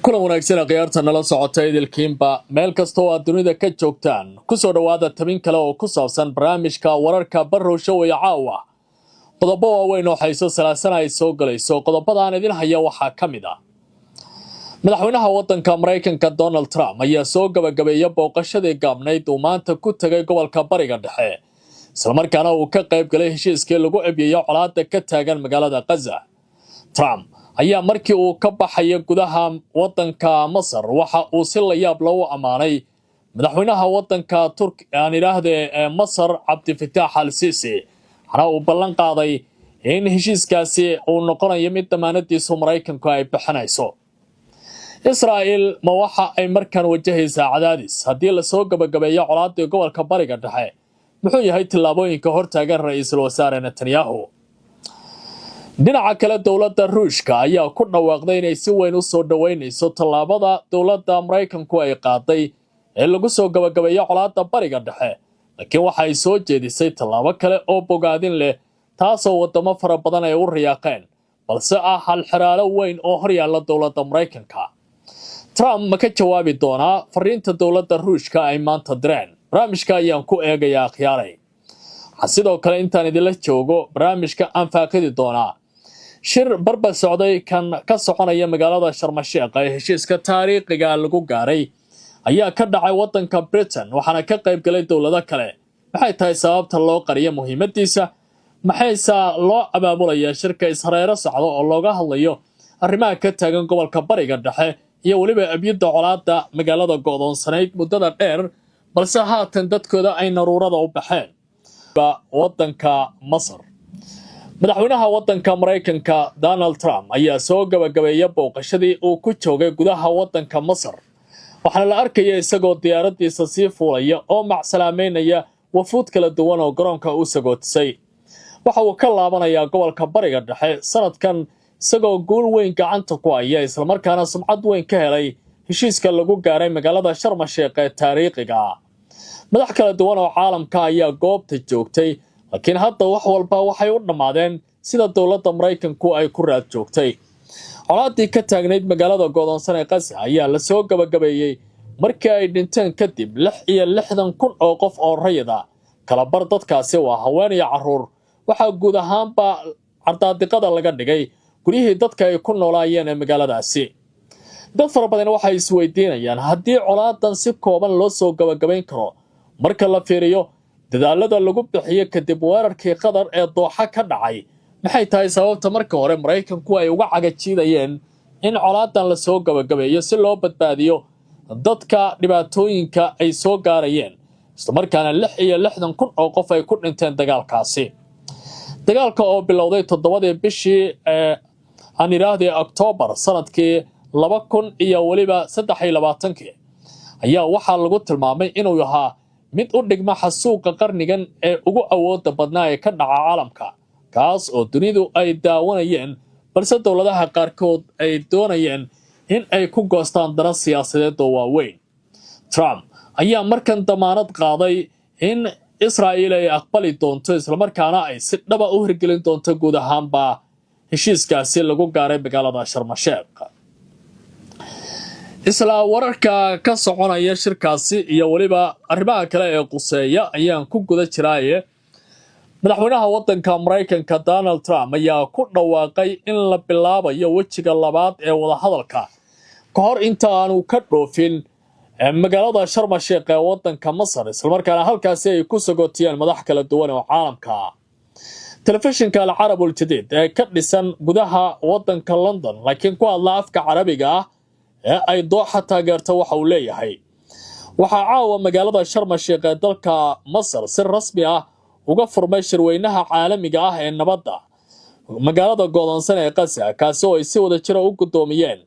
kulan wanaagsan khiyaarta nala socota idilkiinba meel kasta oo aad dunida ka joogtaan kusoo dhawaada tabin kale oo ku saabsan barnaamijka wararka Barrow Show ee caawa qodobo waaweyn oo xiiso salaasan ay soo galayso qodobadaan idin haya waxaa ka mid ah madaxweynaha wadanka Mareykanka Donald Trump ayaa soo gabagabeeyay booqashadii gaabnayd uu maanta ku tagay gobolka Bariga Dhexe isla markaana uu ka qayb galay heshiiskii lagu cibiyay colaadda ka taagan magaalada Gaza. Trump ayaa markii uu ka baxay gudaha wadanka Masar waxa uu si la yaab leh u amaanay madaxweynaha wadanka Masar Abdel al-Sisi waxa uu ballan qaaday in heshiiskaasi uu noqonayo mid damaanadiisu Mareykanku ay bixinayso. Israel ma waxa ay markan wajahaysaa cadaadis haddii la soo gabagabeeyo colaadda gobolka Bariga Dhexe muxuu yahay tillaabooyinka hortaagan ra'iisul wasaare Netanyahu. dhinaca kale dawladda Ruushka ayaa ku dhawaaqday inay si weyn u soo dhaweynayso tallaabada dawladda Mareykanku ay qaaday ee lagu soo gabagabeeyo colaadda Bariga Dhexe laakiin waxa ay soo jeedisay tallaabo kale oo bogaadin leh taasoo wadamo fara badan ay u riyaaqeen balse ah hal xiraalo weyn oo hor yaalla dawladda Mareykanka. Trump ma ka jawaabi doonaa fariinta dawladda Ruushka ay maanta direen barnaamijka ayaan ku eegayaa khiyaaray sidoo kale intaan idinla joogo barnaamijka aan faaqidi doonaa shir barbar socday kan ka soconaya magaalada Sharm el-Sheikh ee heshiiska taariikhiga lagu gaaray ayaa ka dhacay wadanka Britain waxaana ka qayb galay dawlado kale maxay tahay sababta loo qariyo muhiimadiisa maxaysa loo abaabulayaa shirka Israa'iil socdo oo looga hadlayo arrimaha ka taagan gobolka Bariga Dhexe iyo waliba abyada colaadda magaalada go'doonsanayd muddada dheer balse haatan dadkooda ay naruurada u baxeen wadanka Masar. madaxweynaha wadanka Mareykanka Donald Trump ayaa soo gabagabeeyay booqashadii uu ku joogay gudaha wadanka Masar waxaana la arkayay isagoo diyaaradiisa sii fuulaya oo macsalaameynaya wafuud kala duwan oo garoonka u sagootisay waxa uu ka laabanayaa gobolka Bariga Dhexe sanadkan isagoo guul weyn gacanta ku haya isla markaana sumcad weyn ka helay heshiiska lagu gaaray magaalada Sharm el-Sheikh ee taariikhiga madax kala duwan oo caalamka ayaa goobta joogtay laakiin hadda wax walba waxay u dhamaadeen sida dawladda Mareykanku ay ku raad joogtay. colaadii ka taagnayd magaalada go'doonsan ee Gaza ayaa la soo gabagabeeyay markii ay dhinteen kadib 66,000 oo qof oo rayid ah kala bar dadkaasi waa haween iyo carruur waxa guud ahaanba ardaadiqada laga dhigay guriyihii dadka ay ku noolaayeen ee magaaladaasi. dad fara badan waxay isweydiinayaan haddii colaadan si kooban loo soo gabagabeyn karo marka la fiiriyo dadaalada lagu bixiyo kadib weerarkii Qatar ee Dooxa ka dhacay maxay tahay sababta markii hore Mareykanku ay uga cagajiidayeen in colaadan la soo gabagabeeyo si loo badbaadiyo dadka dhibaatooyinka ay soo gaarayeen isla markaana 66,000 oo qof ay ku dhinteen dagaalkaasi. dagaalka oo bilowday 7 bishii October sanadkii 2023 ayaa waxaa lagu tilmaamay inuu yahaa mid u dhigma xasuuqa qarnigan ee ugu awoodda badnaa ee ka dhaca caalamka kaas oo dunidu ay daawanayeen balse dawladaha qaarkood ay doonayeen in ay ku goostaan dana siyaasadeed oo waaweyn. Trump ayaa markan damaanad qaaday in Israa'iil ay aqbali doonto isla markaana ay si dhaba u hirgelin doonto guud ahaanba heshiiskaasi lagu gaaray magaalada Sharm el-Sheikh. isla wararka ka soconaya shirkaasi iyo waliba arrimaha kale ee quseeya ayaan ku guda jiraaye madaxweynaha wadanka Mareykanka Donald Trump ayaa ku dhawaaqay in la bilaabayo wajiga labaad ee wada hadalka ka hor inta aanu ka dhoofin magaalada Sharm el-Sheikh ee wadanka Masar isla markaana halkaasi ay ku sagootiyeen madax kala duwan oo caalamka telefishinka Al-Arab al-Jadid ee ka dhisan gudaha wadanka London laakiin ku hadla afka Carabiga ee ay Dooxa taageerto waxa uu leeyahay waxa caawa magaalada Sharm el-Sheikh ee dalka Masar si rasmi ah uga furmay shirweynaha caalamiga ah ee nabadda magaalada go'doonsan ee Gaza kaas oo ay si wada jir u gudoomiyeen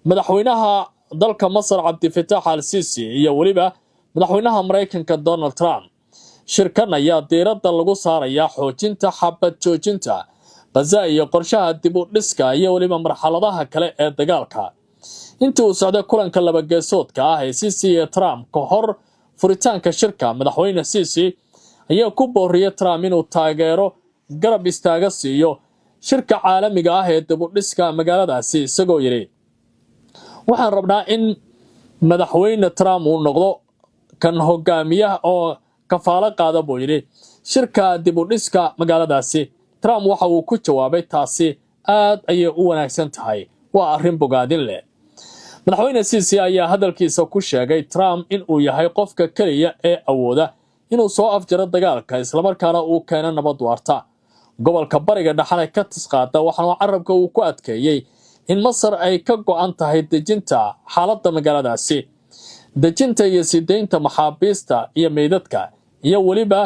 madaxweynaha dalka Masar Abdel al-Sisi iyo waliba madaxweynaha Mareykanka Donald Trump. shirkan ayaa diiradda lagu saarayaa xoojinta xabad joojinta Gaza iyo qorshaha dib u dhiska iyo waliba marxaladaha kale ee dagaalka. intii uu socday kulanka laba geesoodka ah ee Sisi iyo Trump ka hor furitaanka shirka madaxweyne Sisi ayaa ku booriyay Trump inuu taageero garab istaaga siiyo shirka caalamiga ah ee dib u dhiska magaaladaasi isagoo yiri waxaan rabnaa in madaxweyne Trump uu noqdo kan hogaamiyaha oo kafaalo qaada buu yiri shirka dib u dhiska magaaladaasi. Trump waxa uu ku jawaabay taasi aad ayay u wanaagsan tahay, waa arrin bogaadin leh. madaxweyne Sisi ayaa hadalkiisa ku sheegay Trump in uu yahay qofka kaliya ee awooda inuu soo afjaro dagaalka isla markaana uu keeno nabad waarta. gobolka bariga dhaxana ka tisqaada waxaana carabka uu ku adkeeyay in Masar ay ka go'an tahay dejinta xaaladda magaaladaasi, dejinta iyo sideynta maxaabiista iyo meydadka, iyo waliba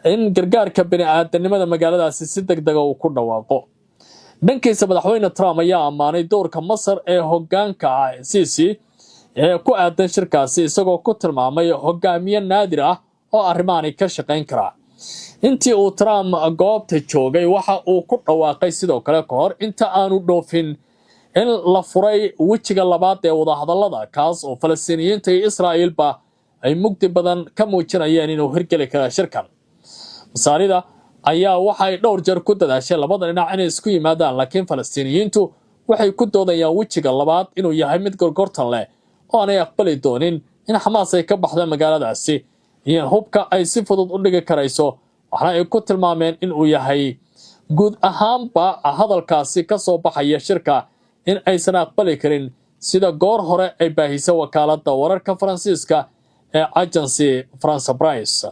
in gargaarka bini'aadanimada magaaladaasi si degdeg ah uu ku dhawaaqo. dhankiisa madaxweyne Trump ayaa amaanay doorka Masar ee hoggaanka Sisi ee ku aadan shirkaasi, isagoo ku tilmaamay hogaamiye naadir ah oo arrimahan ka shaqeyn kara. intii uu Trump goobta joogay waxa uu ku dhawaaqay sidoo kale ka hor inta aanu dhoofin in la furay wejiga labaad ee wadahadallada, kaas oo Falastiiniyiinta iyo Israa'iilba ay mugdi badan ka muujinayeen inuu hirgeli karo shirkan. Masaarida ayaa waxay dhowr jeer ku dadaashay labada dhinac inay isku yimaadaan, laakiin Falastiiniyiintu waxay ku doodayaan wejiga labaad inuu yahay mid gorgortan leh oo aanay aqbali doonin in Xamaas ay ka baxdo magaaladaasi iyo hubka ay si fudud u dhigi karayso. waxaana ay ku tilmaameen in uu yahay guud ahaanba hadalkaasi ka soo baxaya shirka in aysan aqbali karin, sida goor hore ay baahisay wakaaladda wararka Faransiiska ee Agence France Presse.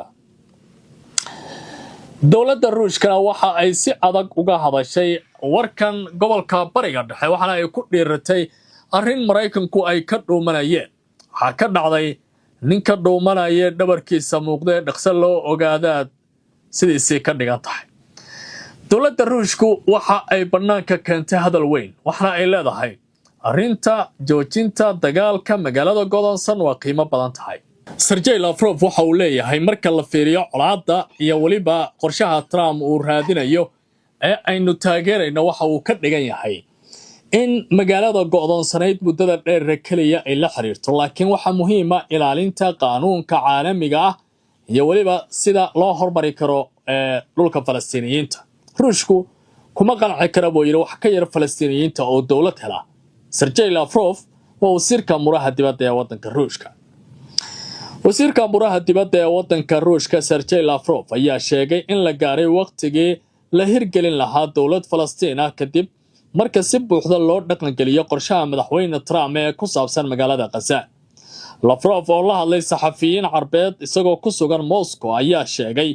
dowladda Ruushka waxa ay si adag uga hadashay warkan gobolka bariga dhexe, waxaana ay ku dhiiratay arrin Mareykanku ay ka dhuumanayeen. waxaa ka dhacday ninka dhuumanaya dhabarkiisa muuqda ee dhaqso loo ogaadaa sidiisii ka dhigan tahay. dowladda Ruushku waxa ay bannaanka keentay hadal weyn, waxaana ay leedahay arrinta joojinta dagaalka magaalada go'doonsan waa qiimo badan tahay. Sergey Lavrov waxa uu leeyahay marka la fiiriyo colaadda iyo waliba qorshaha Trump uu raadinayo ee aynu taageerayno, waxa uu ka dhigan yahay in magaalada go'doonsanayd muddada dheer kaliya ay la xiriirto, laakiin waxa muhiim ah ilaalinta qaanuunka caalamiga ah iyo waliba sida loo hormari karo dhulka Falastiiniyiinta. Ruushku kuma qanci kara buu yiri wax ka yar Falastiiniyiinta oo dowlad hela. Sergey Lavrov waa wasiirka muraha dibadda ee waddanka Ruushka. wasiirka muraha dibadda ee waddanka Ruushka Sergey Lavrov ayaa sheegay in la gaaray waqtigii la hirgelin lahaa dowlad Falastiin ah kadib marka si buuxda loo dhaqangeliyo qorshaha madaxweyne Trump ee ku saabsan magaalada Gaza. Lavrov oo la hadlay saxafiyiin Carbeed isagoo ku sugan Moscow ayaa sheegay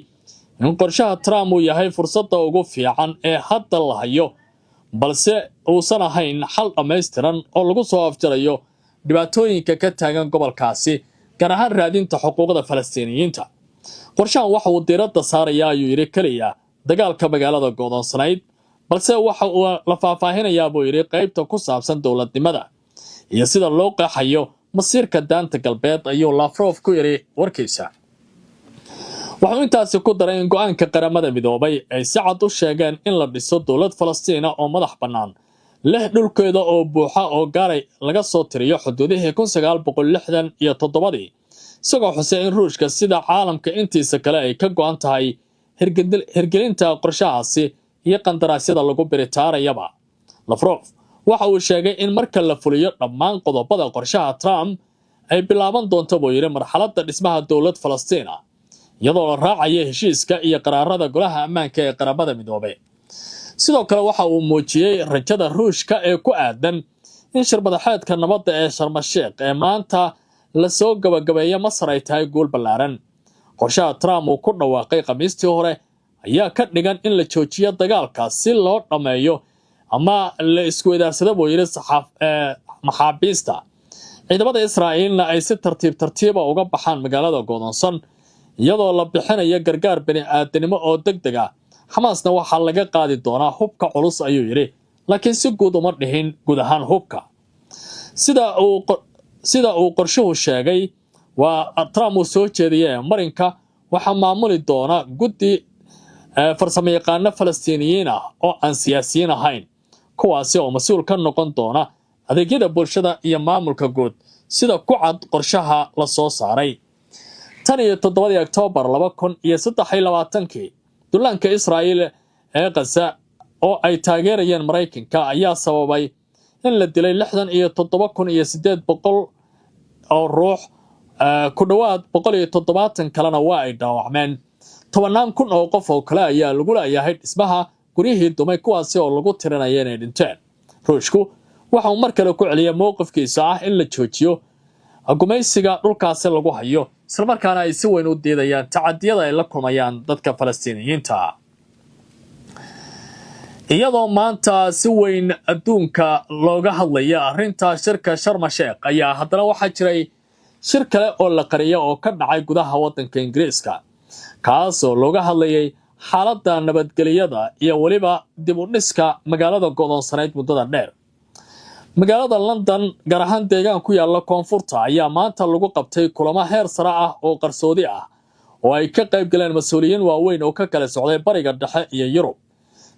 in qorshaha Trump uu yahay fursadda ugu fiican ee hadda la hayo, balse uusan ahayn xal dhammaystiran oo lagu soo afjarayo dhibaatooyinka ka taagan gobolkaasi, gaar ahaan raadinta xuquuqda Falastiiniyiinta. qorshahan waxa uu diiradda saarayaa ayuu yiri kaliya dagaalka magaalada go'doonsanayd, balse waxa uu la faahfaahinayaa buu yiri qaybta ku saabsan dowladnimada iyo sida loo qeexayo masiirka daanta galbeed, ayuu Lavrov ku yiri warkiisa. wuxuu intaasi ku daray in go'aanka qaramada midoobay ay si cad u sheegeen in la dhiso dowlad Falastiin oo madax bannaan leh dhulkeeda oo buuxa oo gaaray laga soo tiriyo xuduudihii 1967, isagoo xusay in Ruushka sida caalamka intiisa kale ay ka go'an tahay hirgelinta qorshahaasi iyo qandaraasyada lagu biritaarayaba. Lavrov waxa uu sheegay in marka la fuliyo dhammaan qodobada qorshaha Trump ay bilaaban doonto buu yiri marxaladda dhismaha dowlad Falastiin ah, iyadoo la raacayo heshiiska iyo qaraarada golaha ammaanka ee qaramada midoobay. sidoo kale waxa uu muujiyay rajada Ruushka ee ku aadan in shirmadaxeedka nabadda ee Sharm el-Sheikh ee maanta la soo gabagabeeyo Masar ay tahay guul ballaaran. qorshaha Trump uu ku dhawaaqay Khamiistii hore ayaa ka dhigan in la joojiyo dagaalka si loo dhameeyo ama la isku idaarsado buu yiri maxaabiista. ciidamada Israa'iilna ay si tartiib uga baxaan magaalada go'doonsan iyadoo la bixinayo gargaar bini'aadanimo oo degdeg ah. Xamaasna waxa laga qaadi doonaa hubka culus ayuu yiri, laakiin si guud uma dhihin guud ahaan hubka. sida uu qorshuhu sheegay waa Trump uu soo jeediyay marinka waxa maamuli doona guddi farsamayaqaano Falastiiniyiin ah oo aan siyaasiyiin ahayn, kuwaasi oo mas'uul ka noqon doona adeegyada bulshada iyo maamulka guud sida ku cad qorshaha la soo saaray. 7 Oktoobar 2023 dullaanka Israa'iil ee Gaza oo ay taageerayeen Mareykanka ayaa sababay in la dilay 67,800 oo ruux ku dhawaad 170 kalena waa ay dhaawacmeen 10,000 oo qof oo kale ayaa lagu leeyahay dhismaha guryihii dumay kuwaasi oo lagu tirinaya inay dhinteen ruushku waxa uu mar kale ku celiyay mowqifkiisa ah in la joojiyo gumaysiga dhulkaasi lagu hayo isla markaana ay si weyn u diidayaan tacadiyada ay la kulmayaan dadka Falastiiniyiinta iyadoo maanta si weyn adduunka looga hadlaya arrinta shirka Sharm el-Sheikh ayaa haddana waxaa jiray shir kale oo la qariyo oo ka dhacay gudaha waddanka Ingiriiska kaas oo looga hadlayay xaaladda nabadgelyada iyo waliba dib u dhiska magaalada go'doonsaneyd muddada dheer magaalada London gaar ahaan deegaan ku yaala koonfurta ayaa maanta lagu qabtay kulamo heer sare ah oo qarsoodi ah oo ay ka qayb galeen mas'uuliyiin waaweyn oo ka kala socday bariga dhexe iyo Yurub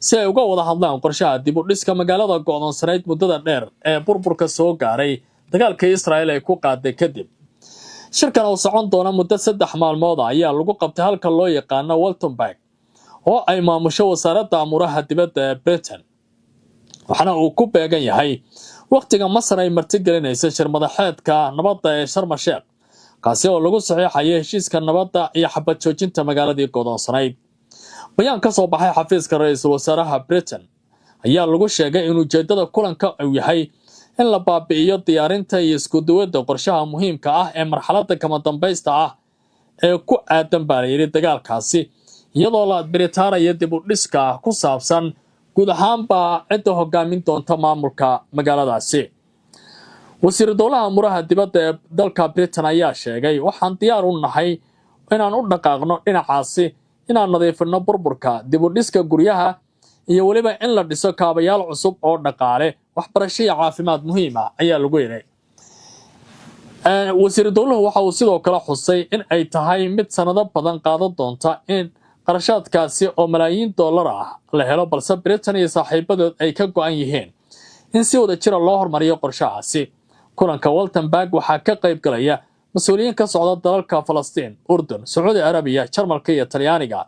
si ay uga wada hadlaan qorshaha dib u dhiska magaalada go'doonsaneyd muddada dheer ee burburka soo gaaray dagaalka Israa'iil ay ku qaaday kadib shirkan oo socon doona muddo 3 maalmood ayaa lagu qabtay halka loo yaqaan Waltonburg oo ay maamusho wasaaradda amuraha dibadda ee Britain waxana uu ku beegan yahay waqtiga Masar ay martigelinayso shir madaxeedka nabadda ee Sharm el-Sheikh kaasi oo lagu saxiixay heshiiska nabadda iyo xabad joojinta magaaladii go'doonsaneyd bayaan ka soo baxay xafiiska ra'iisul wasaaraha Britain ayaa lagu sheegay in ujeedada kulanka uu yahay in la baabi'iyo diyaarinta iyo isku duwidda qorshaha muhiimka ah ee marxaladda kama dambaysta ah ee ku aadan baalayiri dagaalkaasi iyadoo la Britaniya dib u dhiska ku saabsan guud ahaanba cidda hogaamin doonta maamulka magaaladaasi wasiir dowlaha amuraha dibadda ee dalka Britain ayaa sheegay waxaan diyaar u nahay inaan u dhaqaaqno dhinacaasi inaan nadiifino burburka dib u dhiska guryaha iyo waliba in la dhiso kaabayaal cusub oo dhaqaale waxbarasho iyo caafimaad muhiim ah ayaa lagu yeeray wasiir dowluhu waxa uu sidoo kale xusay in ay tahay mid sanado badan qaadan doonta in qarashaadkaasi oo malaayiin dollar ah la helo balse Britain iyo saaxiibadood ay ka go'an yihiin in si wada jir loo hormariyo qorshahaasi kulanka Waltonburg waxaa ka qayb galaya mas'uuliyiin ka socda dalalka Falastiin, Urdun, Sacuudi Arabiya, Jarmalka iyo Talyaaniga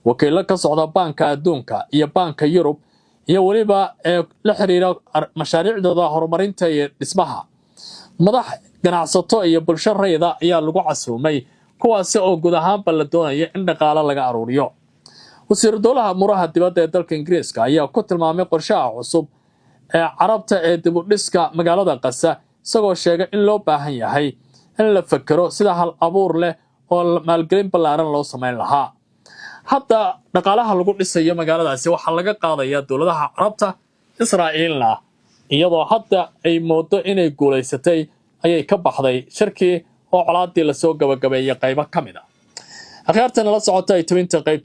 wakiilo ka socda Banka Adduunka iyo Banka Yurub iyo waliba la xiriira mashaariicdooda horumarinta iyo dhismaha madax ganacsato iyo bulsho rayida ayaa lagu casuumay kuwaasi oo guud ahaanba la doonaya in dhaqaale laga aruuriyo wasiir dowlaha amuraha dibadda ee dalka Ingiriiska ayaa ku tilmaamay qorshaha cusub ee carabta ee dib u dhiska magaalada Gaza isagoo sheegay in loo baahan yahay in la fakaro sida hal abuur leh oo maalgelin ballaaran loo sameyn lahaa hadda dhaqaalaha lagu dhisayo magaaladaasi waxaa laga qaadayaa dowladaha carabta Israa'iilna iyadoo hadda ay moodo inay guuleysatay ayay ka baxday shirkii oo colaadii la soo gabagabeeyay qaybo kamid ah akhyaartan la socotay 20 qayb